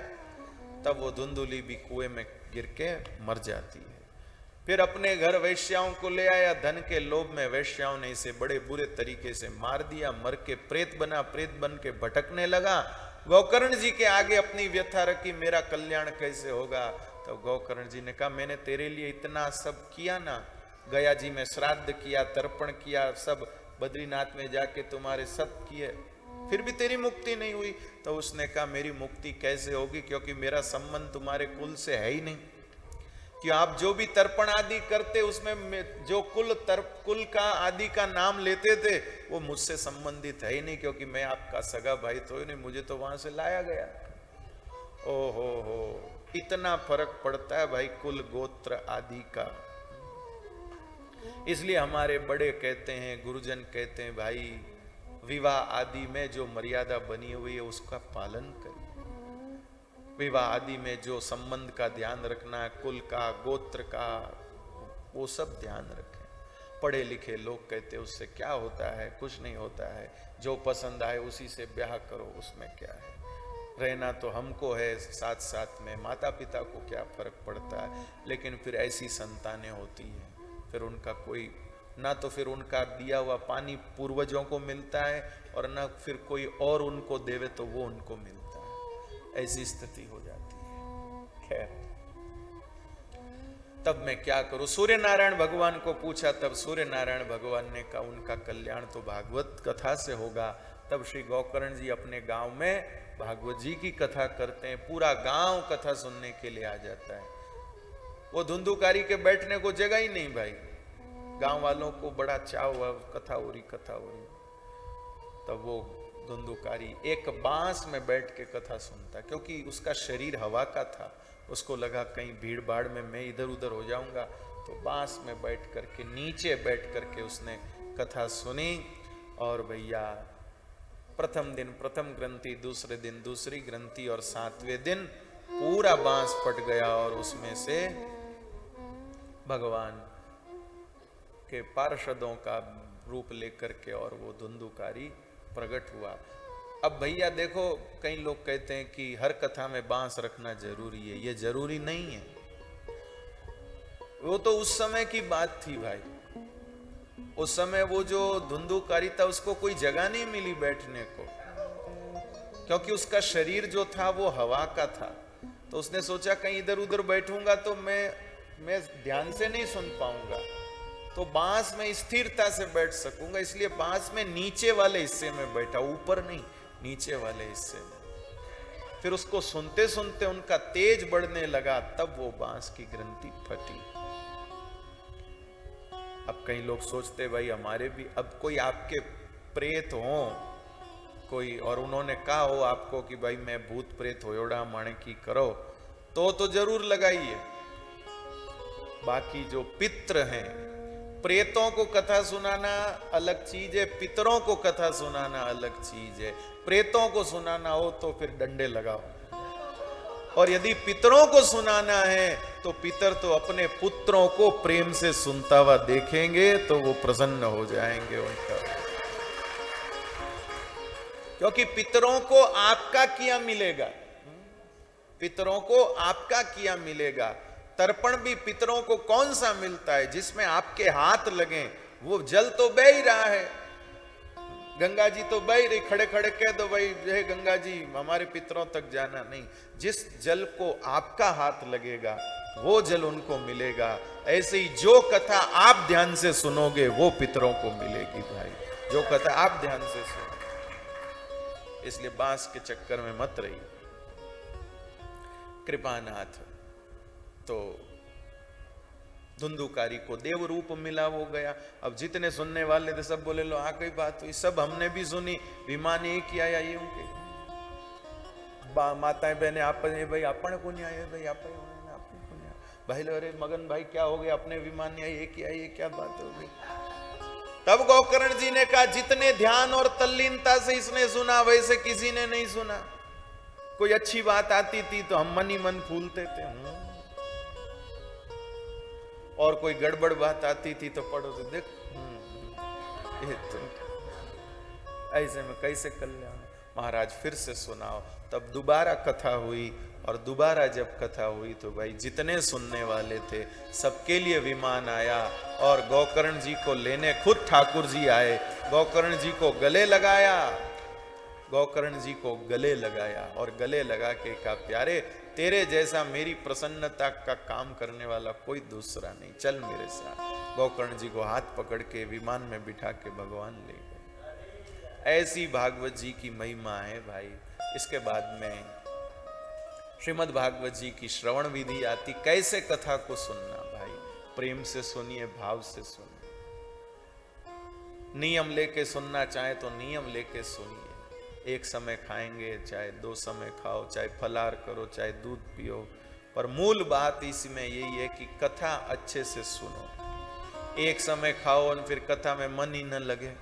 तब वो धुंधुली भी कुएं में गिर के मर जाती है। फिर अपने घर वैश्याओं को ले आया, धन के लोभ में वैश्याओं ने इसे बड़े बुरे तरीके से मार दिया। मर के प्रेत बना, प्रेत बन के भटकने लगा। गौकर्ण जी के आगे अपनी व्यथा रखी, मेरा कल्याण कैसे होगा। तो गौकर्ण जी ने कहा मैंने तेरे लिए इतना सब किया ना, गया जी में श्राद्ध किया, तर्पण किया, सब बद्रीनाथ में जाके तुम्हारे सब किए, फिर भी तेरी मुक्ति नहीं हुई। तो उसने कहा मेरी मुक्ति कैसे होगी, क्योंकि मेरा संबंध तुम्हारे कुल से है ही नहीं। कि आप जो भी तर्पण आदि करते उसमें जो कुल का आदि का नाम लेते थे वो मुझसे संबंधित है ही नहीं, क्योंकि मैं आपका सगा भाई तो ही नहीं, मुझे तो वहां से लाया गया। हो इतना फर्क पड़ता है भाई कुल गोत्र आदि का। इसलिए हमारे बड़े कहते हैं, गुरुजन कहते हैं, भाई विवाह आदि में जो मर्यादा बनी हुई है उसका पालन करिए। विवाह आदि में जो संबंध का ध्यान रखना है, कुल का, गोत्र का, वो सब ध्यान रखें। पढ़े लिखे लोग कहते हैं उससे क्या होता है, कुछ नहीं होता है, जो पसंद आए उसी से ब्याह करो, उसमें क्या है, रहना तो हमको है साथ साथ में, माता पिता को क्या फर्क पड़ता है। लेकिन फिर ऐसी संतानें होती हैं, फिर उनका कोई ना तो फिर उनका दिया हुआ पानी पूर्वजों को मिलता है और ना फिर कोई और उनको देवे तो वो उनको मिलता है। ऐसी स्थिति हो जाती है। खैर, तब मैं क्या करूं? सूर्य नारायण भगवान को पूछा, तब सूर्य नारायण भगवान ने कहा उनका कल्याण तो भागवत कथा से होगा। तब श्री गोकर्ण जी अपने गांव में भागवत जी की कथा करते हैं, पूरा गांव कथा सुनने के लिए आ जाता है। वो धुंधुकारी के बैठने को जगह ही नहीं भाई, गांव वालों को बड़ा चाव हुआ, कथा हो रही कथा हो रही। तब वो धुंधुकारी एक बांस में बैठ के कथा सुनता, क्योंकि उसका शरीर हवा का था, उसको लगा कहीं भीड़ भाड़ में मैं इधर उधर हो जाऊंगा, तो बांस में बैठ करके नीचे बैठ करके उसने कथा सुनी। और भैया प्रथम दिन प्रथम ग्रंथि, दूसरे दिन दूसरी ग्रंथि, और 7वें दिन पूरा बांस फट गया और उसमें से भगवान के पार्षदों का रूप लेकर के और वो धुंधुकारी प्रकट हुआ। अब भैया देखो, कई लोग कहते हैं कि हर कथा में बांस रखना जरूरी है, ये जरूरी नहीं है। वो तो उस समय की बात थी भाई, उस समय वो जो धुंधुकारी था उसको कोई जगह नहीं मिली बैठने को, क्योंकि उसका शरीर जो था वो हवा का था। तो उसने सोचा कहीं इधर उधर बैठूंगा तो मैं ध्यान से नहीं सुन पाऊंगा, तो बांस में स्थिरता से बैठ सकूंगा, इसलिए बांस में नीचे वाले हिस्से में बैठा, ऊपर नहीं, नीचे वाले हिस्से में। फिर उसको सुनते सुनते उनका तेज बढ़ने लगा, तब वो बांस की ग्रंथि फटी। अब कई लोग सोचते भाई हमारे भी, अब कोई आपके प्रेत हो कोई, और उन्होंने कहा हो आपको कि भाई मैं भूत प्रेत होयोड़ा माणे की करो, तो जरूर लगाइए। बाकी जो पित्र हैं, प्रेतों को कथा सुनाना अलग चीज है, पितरों को कथा सुनाना अलग चीज है। प्रेतों को सुनाना हो तो फिर डंडे लगाओ, और यदि पितरों को सुनाना है तो पितर तो अपने पुत्रों को प्रेम से सुनता हुआ देखेंगे तो वो प्रसन्न हो जाएंगे उनका, क्योंकि पितरों को आपका किया मिलेगा, पितरों को आपका किया मिलेगा। तर्पण भी पितरों को कौन सा मिलता है जिसमें आपके हाथ लगे, वो जल तो बह ही रहा है, गंगा जी तो बह रही, खड़े खड़े कह दो भाई हे गंगा जी हमारे पितरों तक जाना नहीं। जिस जल को आपका हाथ लगेगा वो जल उनको मिलेगा। ऐसे ही जो कथा आप ध्यान से सुनोगे वो पितरों को मिलेगी भाई, जो कथा आप ध्यान से सुनो। इसलिए बांस के चक्कर में मत रही। कृपानाथ तो धुंधुकारी को देव रूप मिला, वो गया। अब जितने सुनने वाले थे सब बोले लो आ कोई बात हुई, सब हमने भी सुनी, विमान एक ही आया ये उनके माताएं बहने आप भाई अपन को नहीं आए भाई, आप भाई लो अरे मगन भाई क्या हो गया, अपने विमान नहीं आई, एक ही आई, क्या बात हो गई। तब गोकर्ण जी ने कहा जितने ध्यान और तल्लीनता से इसने सुना वैसे किसी ने नहीं सुना। कोई अच्छी बात आती थी तो हम मन ही मन फूलते थे, और कोई गड़बड़ बात आती थी तो पढ़ो तो देख ऐसे में कैसे कल्याण। महाराज फिर से सुनाओ। तब दोबारा कथा हुई, और दोबारा जब कथा हुई तो भाई जितने सुनने वाले थे सबके लिए विमान आया, और गोकर्ण जी को लेने खुद ठाकुर जी आए, गोकर्ण जी को गले लगाया, गोकर्ण जी को गले लगाया, और गले लगा के कहा प्यारे तेरे जैसा मेरी प्रसन्नता का काम करने वाला कोई दूसरा नहीं, चल मेरे साथ। गोकर्ण जी को हाथ पकड़ के विमान में बिठा के भगवान ले गए। ऐसी भागवत जी की महिमा है भाई। इसके बाद में श्रीमद् भागवत जी की श्रवण विधि आती। कैसे कथा को सुनना भाई, प्रेम से सुनिए, भाव से सुनिए। नियम लेके सुनना चाहे तो नियम लेके सुनिए। एक समय खाएंगे चाहे 2 समय खाओ, चाहे फलाहार करो चाहे दूध पियो, पर मूल बात इसमें यही है कि कथा अच्छे से सुनो। एक समय खाओ और फिर कथा में मन ही न लगे,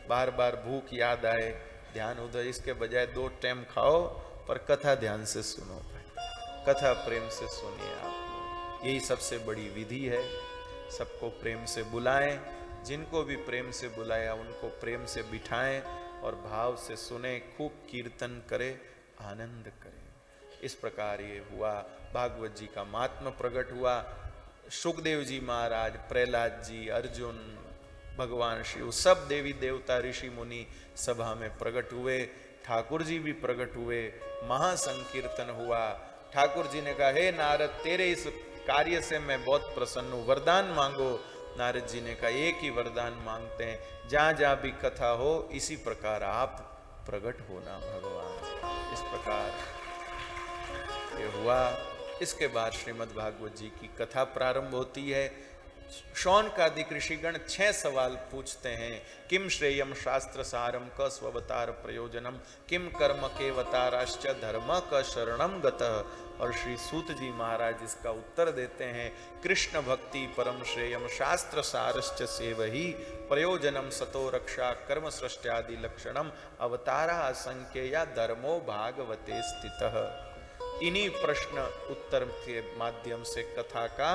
बार बार भूख याद आए, ध्यान उधर, इसके बजाय 2 टाइम खाओ पर कथा ध्यान से सुनो भाई, कथा प्रेम से सुनिए आप। यही सबसे बड़ी विधि है। सबको प्रेम से बुलाएं, जिनको भी प्रेम से बुलाया उनको प्रेम से बिठाएं और भाव से सुने, खूब कीर्तन करें, आनंद करें। इस प्रकार ये हुआ, भागवत जी का महात्म्य प्रकट हुआ। शुकदेव जी महाराज, प्रहलाद जी, अर्जुन, भगवान शिव, सब देवी देवता, ऋषि मुनि सभा में प्रकट हुए। ठाकुर जी भी प्रकट हुए, महासंकीर्तन हुआ। ठाकुर जी ने कहा, हे नारद, तेरे इस कार्य से मैं बहुत प्रसन्न हूं, वरदान मांगो। नारद जी ने कहा, एक ही वरदान मांगते हैं, जहां जहां भी कथा हो इसी प्रकार आप प्रकट होना भगवान। इस प्रकार ये हुआ। इसके बाद श्रीमद् भागवत जी की कथा प्रारंभ होती है। शौनकादिक ऋषिगण 6 सवाल पूछते हैं। किम श्रेयम शास्त्र सारम क स्ववतार प्रयोजनम, किम कर्म केवताराश्च धर्म क शरणम गतः। और श्री सूत जी महाराज इसका उत्तर देते हैं, कृष्ण भक्ति परम श्रेयम शास्त्र सारश्च सेवहि, प्रयोजनम सतो रक्षा कर्म सृष्ट्यादि लक्षणम, अवतारा असंख्यया धर्मो भागवते स्थितः। इन्हीं प्रश्न उत्तर के माध्यम से कथा का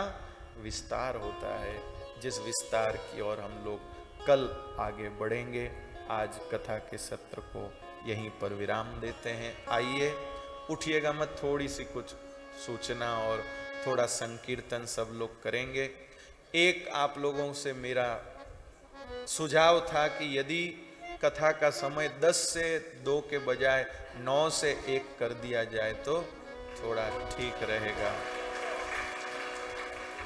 विस्तार होता है, जिस विस्तार की ओर हम लोग कल आगे बढ़ेंगे। आज कथा के सत्र को यहीं पर विराम देते हैं। आइए, उठिएगा मत, थोड़ी सी कुछ सूचना और थोड़ा संकीर्तन सब लोग करेंगे। एक आप लोगों से मेरा सुझाव था कि यदि कथा का समय 10 से 2 के बजाय 9 से 1 कर दिया जाए तो थोड़ा ठीक रहेगा।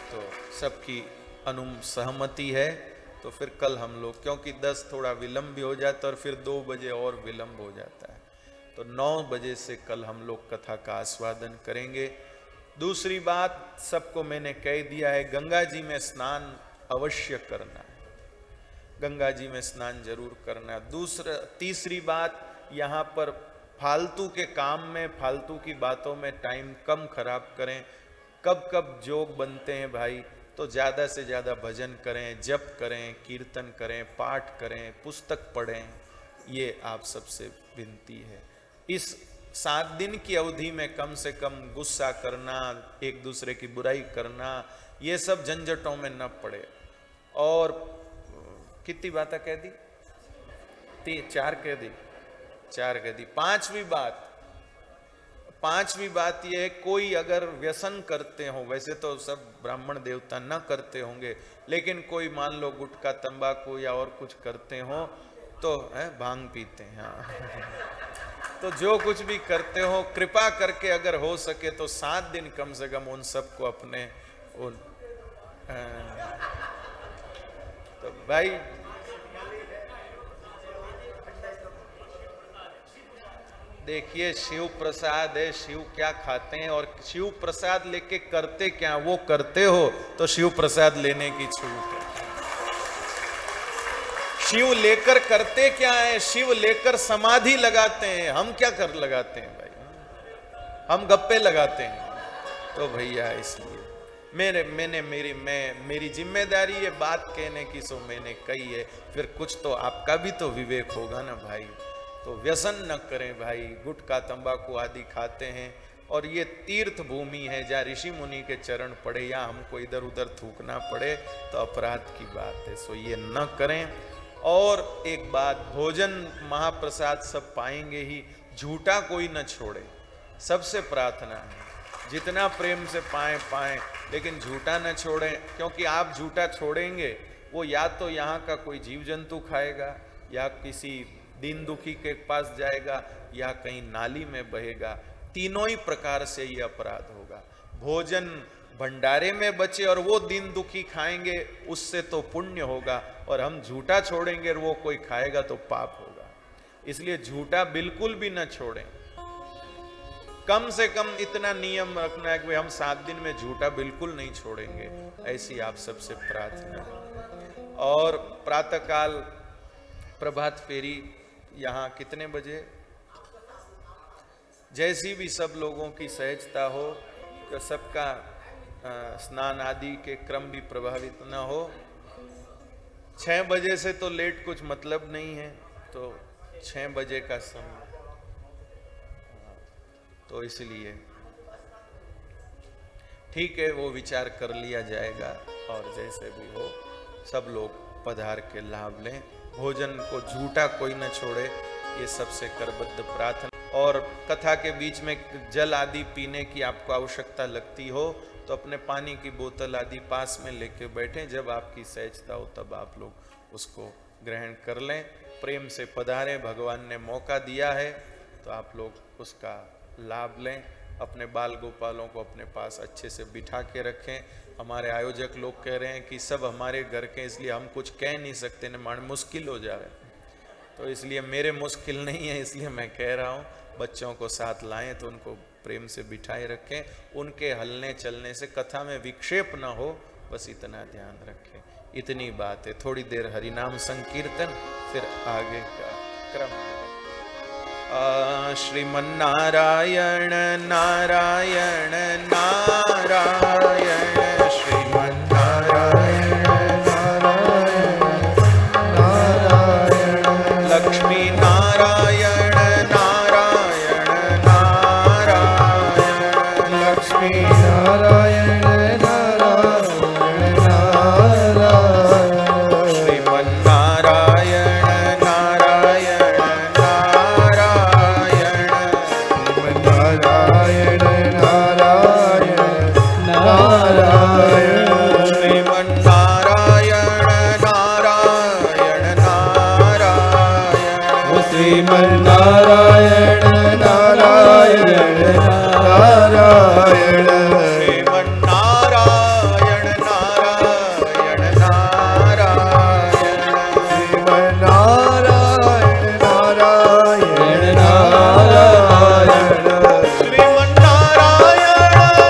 तो सबकी सहमति है तो फिर कल हम लोग, क्योंकि 10 थोड़ा विलंब भी हो जाता है और फिर 2 बजे और विलंब हो जाता है, तो 9 बजे से कल हम लोग कथा का आस्वादन करेंगे। दूसरी बात, सबको मैंने कह दिया है, गंगा जी में स्नान अवश्य करना है, गंगा जी में स्नान जरूर करना है। तीसरी बात, यहाँ पर फालतू के काम में, फालतू की बातों में टाइम कम खराब करें। कब कब जोग बनते हैं भाई, तो ज़्यादा से ज़्यादा भजन करें, जप करें, कीर्तन करें, पाठ करें, पुस्तक पढ़ें। ये आप सबसे विनती है। इस 7 दिन की अवधि में कम से कम गुस्सा करना, एक दूसरे की बुराई करना, ये सब झंझटों में न पड़े। और कितनी बातें कह दी? 4 कह दी, 4 कह दी। पांचवी बात यह है, कोई अगर व्यसन करते हो, वैसे तो सब ब्राह्मण देवता न करते होंगे, लेकिन कोई मान लो गुटखा तंबाकू या और कुछ करते हो तो भांग पीते हैं, हाँ तो जो कुछ भी करते हो, कृपा करके अगर हो सके तो 7 दिन कम से कम उन सबको अपने तो भाई देखिए, शिव प्रसाद है, शिव क्या खाते हैं और शिव प्रसाद लेके करते क्या, वो करते हो तो शिव प्रसाद लेने की छूट है। शिव लेकर करते क्या है? शिव लेकर समाधि लगाते हैं। हम क्या कर लगाते हैं भाई? हम गप्पे लगाते हैं। तो भैया इसलिए मेरी जिम्मेदारी ये बात कहने की, सो मैंने कही है। फिर कुछ तो आपका भी तो विवेक होगा ना भाई। तो व्यसन न करें भाई, गुटखा तंबाकू आदि खाते हैं और ये तीर्थ भूमि है जहाँ ऋषि मुनि के चरण पड़े, या हमको इधर उधर थूकना पड़े तो अपराध की बात है। सो ये न करें। और एक बात, भोजन महाप्रसाद सब पाएंगे ही, झूठा कोई न छोड़े, सबसे प्रार्थना है। जितना प्रेम से पाएं, लेकिन झूठा न छोड़ें, क्योंकि आप झूठा छोड़ेंगे वो या तो यहाँ का कोई जीव जंतु खाएगा, या किसी दीन दुखी के पास जाएगा, या कहीं नाली में बहेगा। तीनों ही प्रकार से ये अपराध होगा। भोजन भंडारे में बचे और वो दीन दुखी खाएंगे, उससे तो पुण्य होगा, और हम झूठा छोड़ेंगे और वो कोई खाएगा तो पाप होगा। इसलिए झूठा बिल्कुल भी न छोड़ें। कम से कम इतना नियम रखना है कि हम 7 दिन में झूठा बिल्कुल नहीं छोड़ेंगे, ऐसी आप सबसे प्रार्थना है। और प्रातःकाल प्रभात फेरी यहाँ कितने बजे? जैसी भी सब लोगों की सहजता हो, कि सबका स्नान आदि के क्रम भी प्रभावित न हो। 6 बजे से तो लेट कुछ मतलब नहीं है, तो 6 बजे का समय, तो इसलिए ठीक है, वो विचार कर लिया जाएगा। और जैसे भी हो, सब लोग पधार के लाभ लें। भोजन को झूठा कोई न छोड़े, ये सबसे करबद्ध प्रार्थना। और कथा के बीच में जल आदि पीने की आपको आवश्यकता लगती हो तो अपने पानी की बोतल आदि पास में लेके बैठें। जब आपकी सहजता हो तब आप लोग उसको ग्रहण कर लें, प्रेम से पधारें। भगवान ने मौका दिया है तो आप लोग उसका लाभ लें। अपने बाल गोपालों को अपने पास अच्छे से बिठा के रखें। हमारे आयोजक लोग कह रहे हैं कि सब हमारे घर के, इसलिए हम कुछ कह नहीं सकते न, मान मुश्किल हो जा रहा है, तो इसलिए मेरे मुश्किल नहीं है, इसलिए मैं कह रहा हूँ बच्चों को साथ लाएं तो उनको प्रेम से बिठाए रखें। उनके हलने चलने से कथा में विक्षेप ना हो, बस इतना ध्यान रखें। इतनी बात है। थोड़ी देर हरिनाम संकीर्तन, फिर आगे का क्रम। श्रीमन्नारायण नारायण नारायण, श्रीमन्नारायण नारायण, लक्ष्मी नारायण नारायण नारायण, लक्ष्मी नारायण नारायण नारायण, श्रीमन्नारायण नारायण नारायण, श्रीमन्नारायण नारायण नारायण, श्रीमन्नारायण नारायण नारायण, श्रीमन्नारायण नारायण नारायण, श्रीमन्नारायण नारायण नारायण, श्रीमन्नारायण नारायण नारायण, श्रीमन्नारायण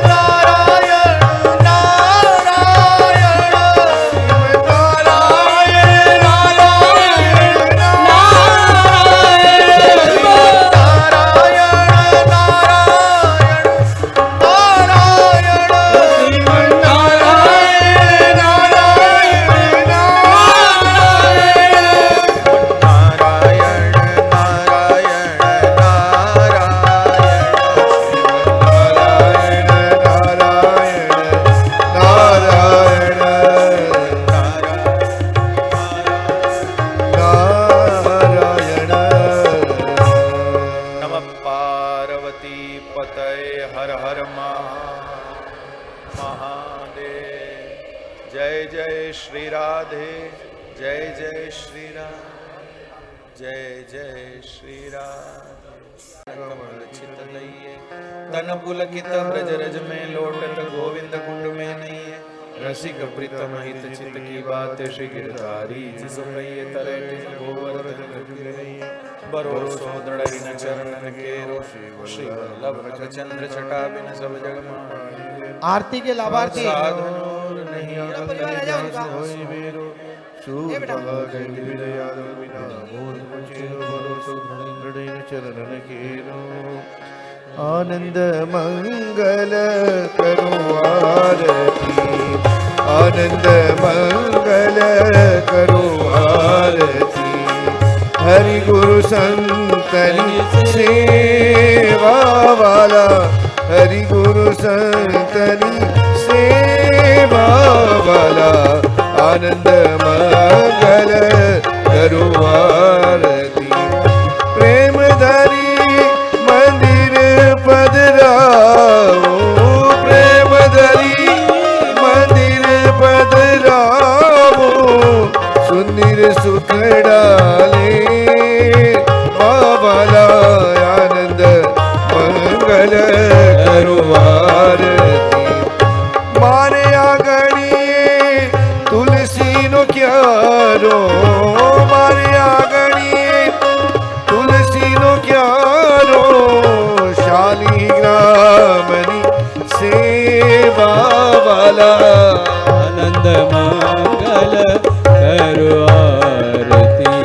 नारायण नारायण, श्रीमन्नारायण नारायण तन पुलकित ब्रज रज में लोटत गोविंद कुंड में नहीं है, रसिक प्रीतम हित चित की बात श्री गिरधारी, जिसु कहिए तरे गोवर्धन भरोसो दृढ़ न चरणन केरो, श्री वल्लभ चंद्र छटा बिन सब जग माही। आरती के लाभार्थी साधनोर नहीं आनंद मंगल करो आरती, आनंद मंगल करो आरती, हरि गुरु संतनि सेवा वाला, हरि गुरु संतनि सेवा वाला, आनंद मंगल करो आरती। प्रेम धरी मंदिर पधराओ, प्रेम धरी मंदिर पधराओ, सुंदर सुख डाले बाबाला, आनंद मंगल करो आरती। मारे आंगणिए तुलसी नो क्यारो, मारे आंगणिए तुलसी नो क्यारो, शालिग्रामनि सेवा वाला, आनंद मंगल करो आरती।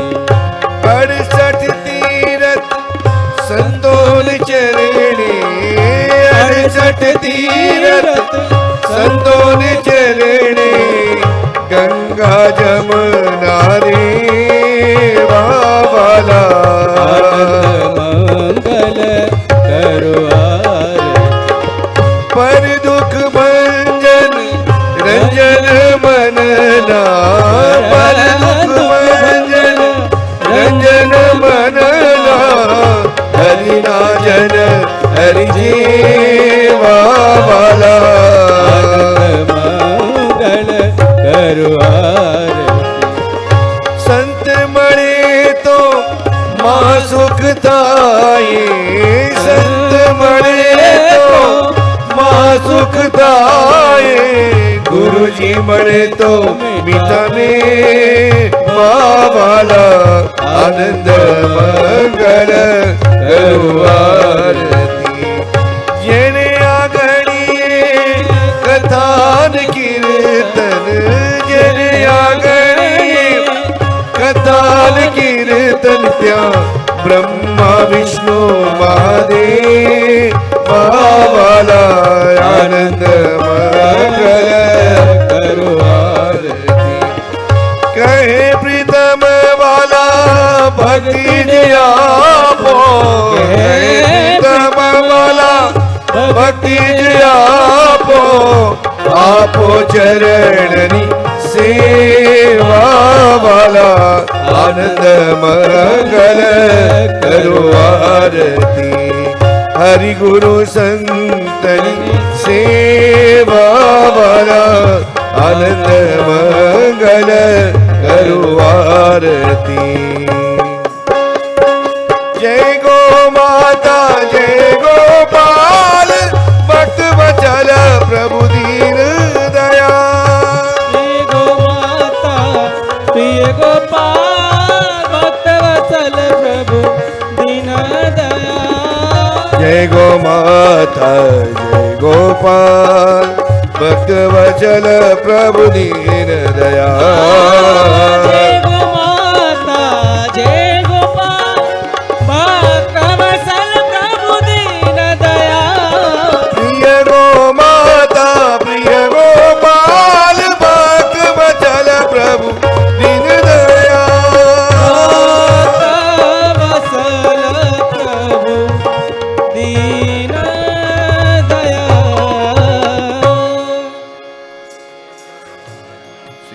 संत मळे तो मा सुख थाये संत मळे तो मा सुख थाये गुरुजी मळे तो मितने मावाला आनंद मंगल करू आरती जेणे आगणिये कथान कीर्तन जेणे आगणिये कथान कीर्तन त्या ब्रह्मा विष्णू महादेव मावाला आनंद मंगल करू आरती कहे प्रीतम वाला भक्ति दिया पो प्रीतम वाला भक्ति दिया पो आपो चरणनी सेवा वाला आनंद मंगल करो आरती हरि गुरु संतनी सेवा वाला आनंद मंगल करो आरती जय गो माता जय गोपाल भक्त वचल प्रभु दीन दया जय गो माता प्रिय गोपाल भक्त वत्सल प्रभु दीन दया जय गो माता जय गोपाल भक्त वचल प्रभु दीन दया